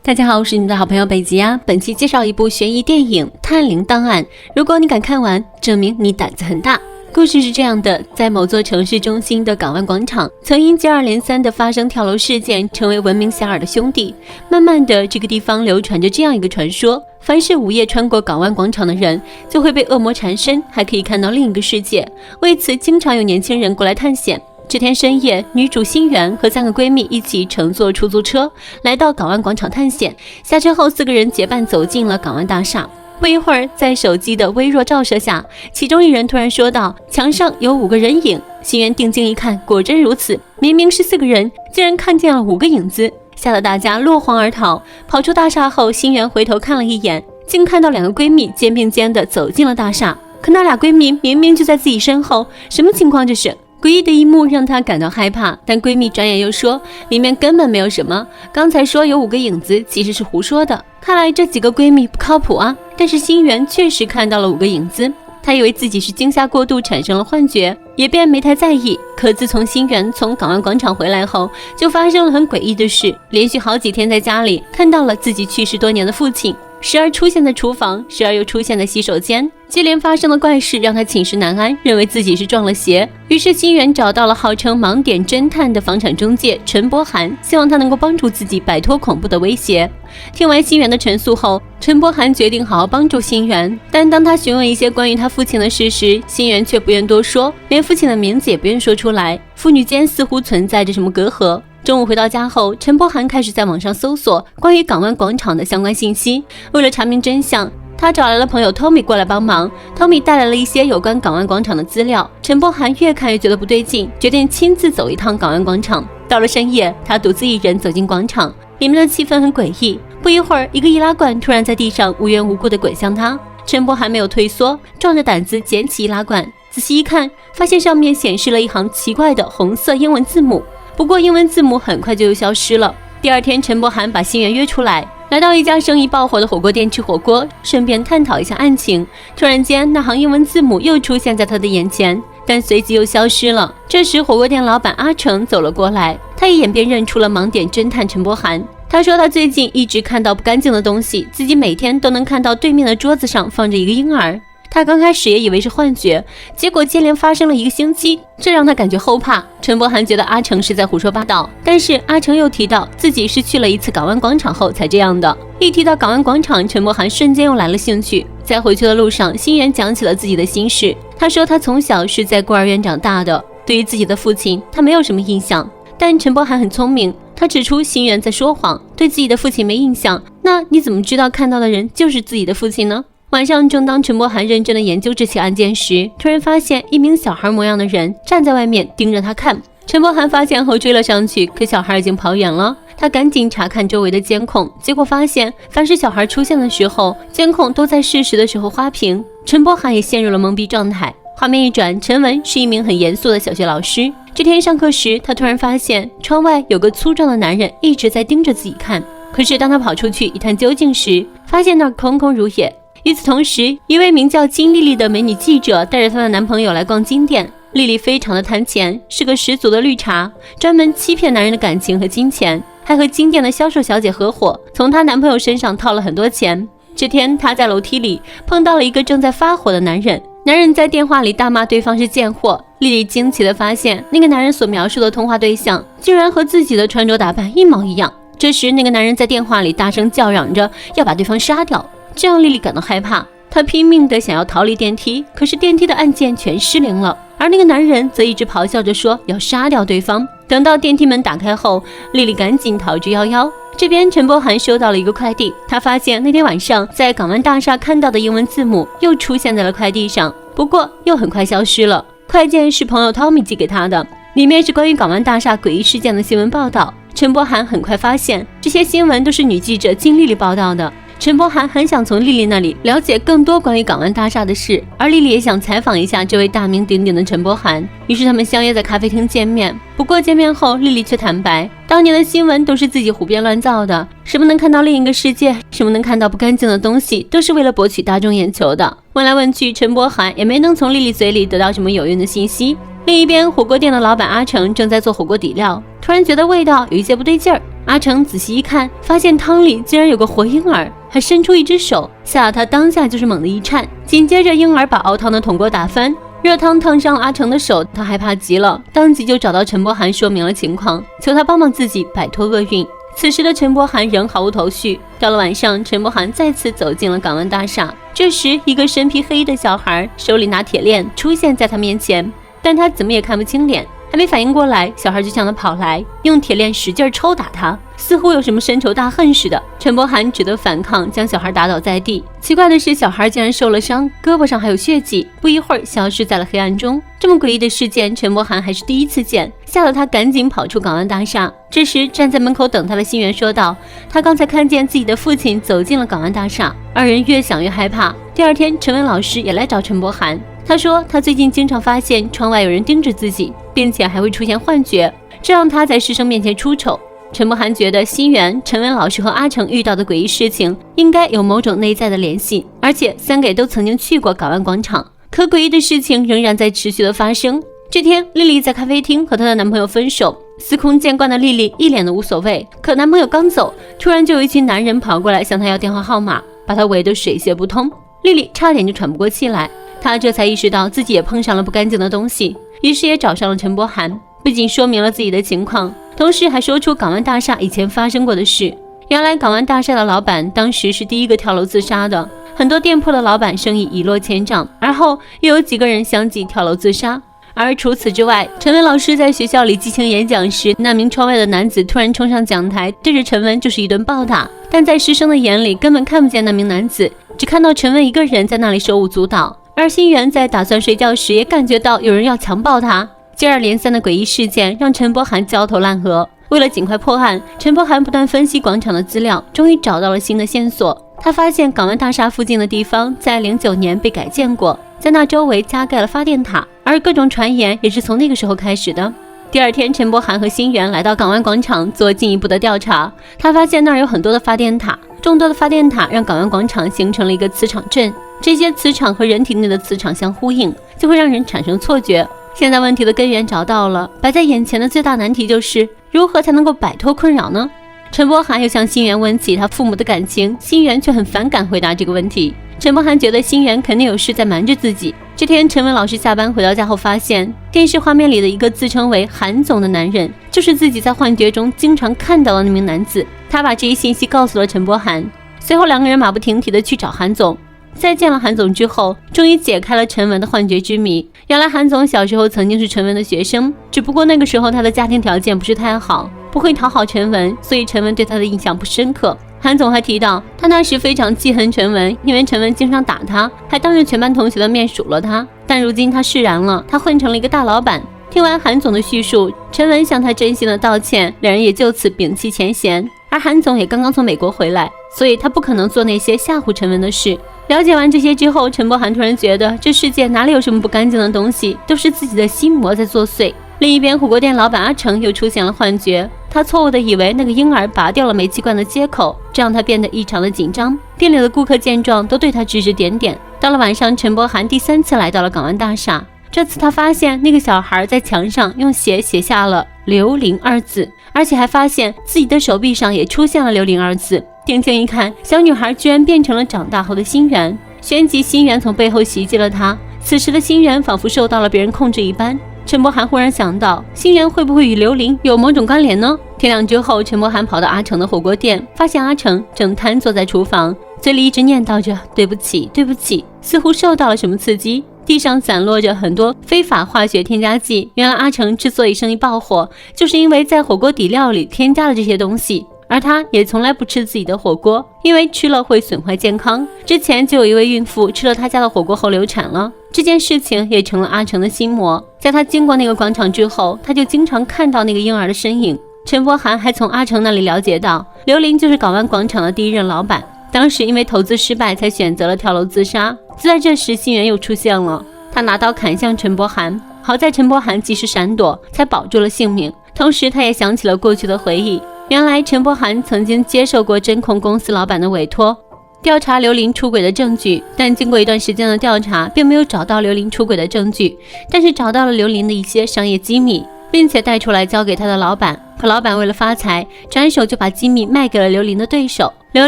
大家好，我是你们的好朋友北极呀。本期介绍一部悬疑电影《探灵档案》，如果你敢看完，证明你胆子很大。故事是这样的，在某座城市中心的港湾广场，曾因接二连三的发生跳楼事件，成为闻名遐迩的兄弟。慢慢的，这个地方流传着这样一个传说：凡是午夜穿过港湾广场的人，就会被恶魔缠身，还可以看到另一个世界。为此，经常有年轻人过来探险。这天深夜，女主心媛和3个闺蜜一起乘坐出租车来到港湾广场探险。下车后，4个人结伴走进了港湾大厦。不一会儿，在手机的微弱照射下，其中一人突然说道：“墙上有5个人影。”心媛定睛一看，果真如此，明明是4个人，竟然看见了5个影子，吓得大家落荒而逃。跑出大厦后，心媛回头看了一眼，竟看到2个闺蜜肩并肩地走进了大厦。可那俩闺蜜明明就在自己身后，什么情况这是？诡异的一幕让她感到害怕，但闺蜜转眼又说里面根本没有什么，刚才说有5个影子其实是胡说的。看来这几个闺蜜不靠谱啊。但是心媛确实看到了5个影子，她以为自己是惊吓过度产生了幻觉，也便没太在意。可自从心媛从港湾广场回来后，就发生了很诡异的事，连续好几天在家里看到了自己去世多年的父亲，时而出现在厨房，时而又出现在洗手间。接连发生的怪事让他寝食难安，认为自己是撞了邪。于是心媛找到了号称盲点侦探的房产中介陈柏涵，希望他能够帮助自己摆脱恐怖的威胁。听完心媛的陈述后，陈柏涵决定好好帮助心媛，但当他询问一些关于他父亲的事时，心媛却不愿多说，连父亲的名字也不愿说出来，父女间似乎存在着什么隔阂。中午回到家后，陈柏涵开始在网上搜索关于港湾广场的相关信息。为了查明真相，他找来了朋友 Tommy 过来帮忙。Tommy 带来了一些有关港湾广场的资料。陈柏涵越看越觉得不对劲，决定亲自走一趟港湾广场。到了深夜，他独自一人走进广场，里面的气氛很诡异。不一会儿，一个易拉罐突然在地上无缘无故地滚向他。陈柏涵没有退缩，壮着胆子捡起易拉罐，仔细一看，发现上面显示了一行奇怪的红色英文字母。不过英文字母很快就又消失了。第二天，陈柏涵把心媛约出来，来到一家生意爆火的火锅店吃火锅，顺便探讨一下案情。突然间，那行英文字母又出现在他的眼前，但随即又消失了。这时，火锅店老板阿成走了过来，他一眼便认出了盲点侦探陈柏涵。他说他最近一直看到不干净的东西，自己每天都能看到对面的桌子上放着一个婴儿。他刚开始也以为是幻觉，结果接连发生了1个星期，这让他感觉后怕。陈柏涵觉得阿成是在胡说八道，但是阿成又提到自己是去了一次港湾广场后才这样的。一提到港湾广场，陈柏涵瞬间又来了兴趣。在回去的路上，心媛讲起了自己的心事。他说他从小是在孤儿院长大的，对于自己的父亲他没有什么印象。但陈柏涵很聪明，他指出心媛在说谎，对自己的父亲没印象。那你怎么知道看到的人就是自己的父亲呢？晚上，正当陈柏涵认真地研究这起案件时，突然发现一名小孩模样的人站在外面盯着他看。陈柏涵发现后追了上去，可小孩已经跑远了。他赶紧查看周围的监控，结果发现凡是小孩出现的时候，监控都在适时的时候花屏。陈柏涵也陷入了懵逼状态。画面一转，陈文是一名很严肃的小学老师。这天上课时，他突然发现窗外有个粗壮的男人一直在盯着自己看。可是当他跑出去一探究竟时，发现那儿空空如也。与此同时，一位名叫金丽丽的美女记者带着她的男朋友来逛金店。丽丽非常的贪钱，是个十足的绿茶，专门欺骗男人的感情和金钱，还和金店的销售小姐合伙，从她男朋友身上套了很多钱。这天，她在楼梯里碰到了一个正在发火的男人，男人在电话里大骂对方是贱货。丽丽惊奇地发现，那个男人所描述的通话对象居然和自己的穿着打扮一模一样。这时，那个男人在电话里大声叫嚷着要把对方杀掉，这让丽丽感到害怕。她拼命地想要逃离电梯，可是电梯的按键全失灵了，而那个男人则一直咆哮着说要杀掉对方。等到电梯门打开后，丽丽赶紧逃之夭夭。这边陈柏涵收到了一个快递，他发现那天晚上在港湾大厦看到的英文字母又出现在了快递上，不过又很快消失了。快件是朋友 Tommy 寄给他的，里面是关于港湾大厦诡异事件的新闻报道。陈柏涵很快发现，这些新闻都是女记者金丽丽报道的。陈柏涵很想从丽丽那里了解更多关于港湾大厦的事，而丽丽也想采访一下这位大名鼎鼎的陈柏涵。于是他们相约在咖啡厅见面。不过见面后，丽丽却坦白，当年的新闻都是自己胡编乱造的，什么能看到另一个世界，什么能看到不干净的东西，都是为了博取大众眼球的。问来问去，陈柏涵也没能从丽丽嘴里得到什么有用的信息。另一边，火锅店的老板阿成正在做火锅底料，突然觉得味道有一些不对劲儿，阿成仔细一看，发现汤里竟然有个活婴儿，还伸出一只手，吓得他当下就是猛地一颤。紧接着婴儿把熬汤的铜锅打翻，热汤烫伤了阿成的手，他害怕极了，当即就找到陈柏涵说明了情况，求他帮忙自己摆脱厄运。此时的陈柏涵仍毫无头绪。到了晚上，陈柏涵再次走进了港湾大厦，这时一个身披黑衣的小孩手里拿铁链出现在他面前，但他怎么也看不清脸。还没反应过来，小孩就向他跑来，用铁链使劲抽打他，似乎有什么深仇大恨似的。陈柏涵只得反抗，将小孩打倒在地。奇怪的是，小孩竟然受了伤，胳膊上还有血迹，不一会儿消失在了黑暗中。这么诡异的事件，陈柏涵还是第一次见，吓得他赶紧跑出港湾大厦。这时站在门口等他的新源说道，他刚才看见自己的父亲走进了港湾大厦。二人越想越害怕。第二天，陈文老师也来找陈柏涵，他说他最近经常发现窗外有人盯着自己，并且还会出现幻觉，这让他在师生面前出丑。陈柏涵觉得新源、陈文老师和阿成遇到的诡异事情应该有某种内在的联系，而且三个也都曾经去过港湾广场。可诡异的事情仍然在持续的发生。这天，丽丽在咖啡厅和她的男朋友分手，司空见惯的丽丽一脸的无所谓。可男朋友刚走，突然就有一群男人跑过来向她要电话号码，把她围得水泄不通。丽丽差点就喘不过气来，她这才意识到自己也碰上了不干净的东西，于是也找上了陈柏涵，不仅说明了自己的情况，同时还说出港湾大厦以前发生过的事。原来港湾大厦的老板当时是第一个跳楼自杀的，很多店铺的老板生意一落千丈，而后又有几个人相继跳楼自杀。而除此之外，陈文老师在学校里激情演讲时，那名窗外的男子突然冲上讲台，对着陈文就是一顿暴打，但在师生的眼里根本看不见那名男子，只看到陈文一个人在那里手舞足蹈。而新源在打算睡觉时也感觉到有人要强暴他。接二连三的诡异事件让陈柏涵焦头烂额。为了尽快破案，陈柏涵不断分析广场的资料，终于找到了新的线索。他发现港湾大厦附近的地方在09年被改建过，在那周围加盖了发电塔，而各种传言也是从那个时候开始的。第二天，陈柏涵和新源来到港湾广场做进一步的调查，他发现那儿有很多的发电塔，众多的发电塔让港湾广场形成了一个磁场阵，这些磁场和人体内的磁场相呼应，就会让人产生错觉。现在问题的根源找到了，摆在眼前的最大难题就是如何才能够摆脱困扰呢？陈柏涵又向新源问起他父母的感情，新源却很反感回答这个问题。陈柏涵觉得新源肯定有事在瞒着自己。这天，陈文老师下班回到家后，发现电视画面里的一个自称为韩总的男人，就是自己在幻觉中经常看到的那名男子。他把这一信息告诉了陈柏涵，随后两个人马不停蹄地去找韩总。在见了韩总之后，终于解开了陈文的幻觉之谜。原来韩总小时候曾经是陈文的学生，只不过那个时候他的家庭条件不是太好，不会讨好陈文，所以陈文对他的印象不深刻。韩总还提到，他那时非常记恨陈文，因为陈文经常打他，还当着全班同学的面数落他。但如今他释然了，他混成了一个大老板。听完韩总的叙述，陈文向他真心的道歉，两人也就此摒弃前嫌。而韩总也刚刚从美国回来，所以他不可能做那些吓唬陈文的事。了解完这些之后，陈柏涵突然觉得这世界哪里有什么不干净的东西，都是自己的心魔在作祟。另一边，火锅店老板阿成又出现了幻觉，他错误地以为那个婴儿拔掉了煤气罐的接口，这让他变得异常的紧张。店里的顾客见状都对他指指点点。到了晚上，陈柏涵第3次来到了港湾大厦，这次他发现那个小孩在墙上用血写下了刘玲2字，而且还发现自己的手臂上也出现了刘玲2字。定睛一看，小女孩居然变成了长大后的新源，旋即新源从背后袭击了她。此时的新源仿佛受到了别人控制一般。陈柏涵忽然想到，新源会不会与刘玲有某种关联呢？天亮之后，陈柏涵跑到阿成的火锅店，发现阿成正瘫坐在厨房，嘴里一直念叨着对不起对不起，似乎受到了什么刺激。地上散落着很多非法化学添加剂，原来阿成之所以生意爆火，就是因为在火锅底料里添加了这些东西。而他也从来不吃自己的火锅，因为吃了会损坏健康。之前就有一位孕妇吃了他家的火锅后流产了，这件事情也成了阿成的心魔。在他经过那个广场之后，他就经常看到那个婴儿的身影。陈柏涵还从阿成那里了解到，刘玲就是港湾广场的第一任老板，当时因为投资失败才选择了跳楼自杀。就在这时，新源又出现了，他拿刀砍向陈柏涵，好在陈柏涵及时闪躲，才保住了性命。同时他也想起了过去的回忆，原来陈柏涵曾经接受过真控公司老板的委托，调查刘玲出轨的证据，但经过一段时间的调查，并没有找到刘玲出轨的证据，但是找到了刘玲的一些商业机密。并且带出来交给他的老板。可老板为了发财，转手就把机密卖给了刘琳的对手。刘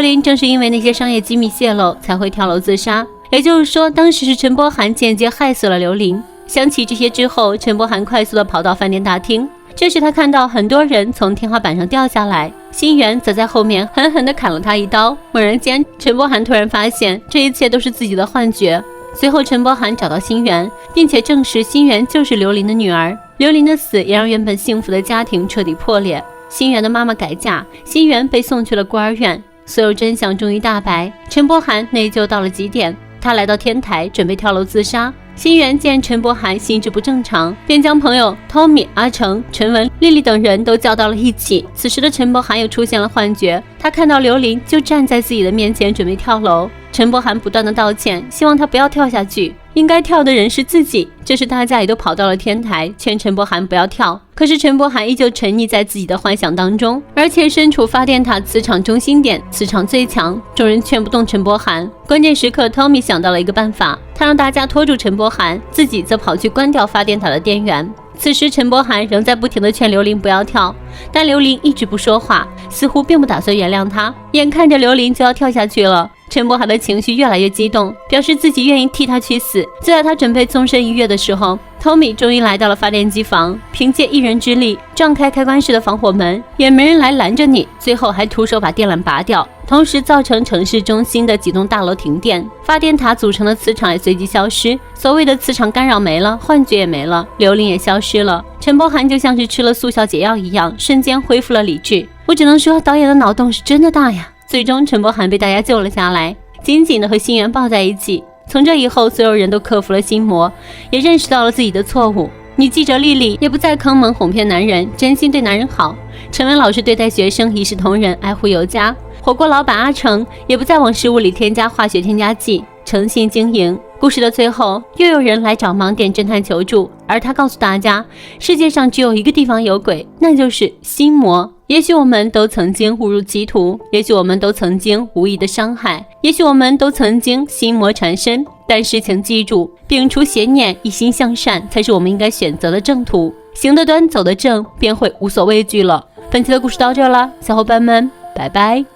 琳正是因为那些商业机密泄露，才会跳楼自杀。也就是说，当时是陈柏涵间接害死了刘琳。想起这些之后，陈柏涵快速地跑到饭店大厅。这时他看到很多人从天花板上掉下来，辛元则在后面狠狠地砍了他一刀。猛然间，陈柏涵突然发现这一切都是自己的幻觉。随后陈柏涵找到辛元，并且证实辛元就是刘琳的女儿。刘琳的死也让原本幸福的家庭彻底破裂。辛元的妈妈改嫁，辛元被送去了孤儿院。所有真相终于大白，陈柏涵内疚到了极点。他来到天台准备跳楼自杀。辛元见陈柏涵心智不正常，便将朋友 Tommy、阿成、陈文、丽丽等人都叫到了一起。此时的陈柏涵又出现了幻觉，他看到刘琳就站在自己的面前准备跳楼。陈柏涵不断的道歉，希望他不要跳下去，应该跳的人是自己。这时大家也都跑到了天台，劝陈柏涵不要跳。可是陈柏涵依旧沉溺在自己的幻想当中，而且身处发电塔磁场中心点，磁场最强，众人劝不动陈柏涵。关键时刻 Tommy 想到了一个办法，他让大家拖住陈柏涵，自己则跑去关掉发电塔的电源。此时陈柏涵仍在不停地劝刘琳不要跳，但刘琳一直不说话，似乎并不打算原谅他。眼看着刘琳就要跳下去了，陈柏涵的情绪越来越激动，表示自己愿意替他去死。就在他准备纵身一跃的时候， Tommy 终于来到了发电机房，凭借一人之力撞开开关式的防火门，也没人来拦着你，最后还徒手把电缆拔掉，同时造成城市中心的几栋大楼停电，发电塔组成的磁场也随即消失。所谓的磁场干扰没了，幻觉也没了，刘琳也消失了。陈柏涵就像是吃了速效解药一样，瞬间恢复了理智。我只能说，导演的脑洞是真的大呀！最终陈柏涵被大家救了下来，紧紧的和辛元抱在一起。从这以后，所有人都克服了心魔，也认识到了自己的错误。女记者丽丽也不再坑蒙哄骗男人，真心对男人好。陈文老师对待学生一视同仁，爱护有加。火锅老板阿成也不再往食物里添加化学添加剂，诚信经营。故事的最后，又有人来找盲点侦探求助，而他告诉大家，世界上只有一个地方有鬼，那就是心魔。也许我们都曾经误入歧途，也许我们都曾经无意的伤害，也许我们都曾经心魔缠身，但是请记住，摒除邪念，一心向善，才是我们应该选择的正途。行得端，走得正，便会无所畏惧了。本期的故事到这了，小伙伴们，拜拜。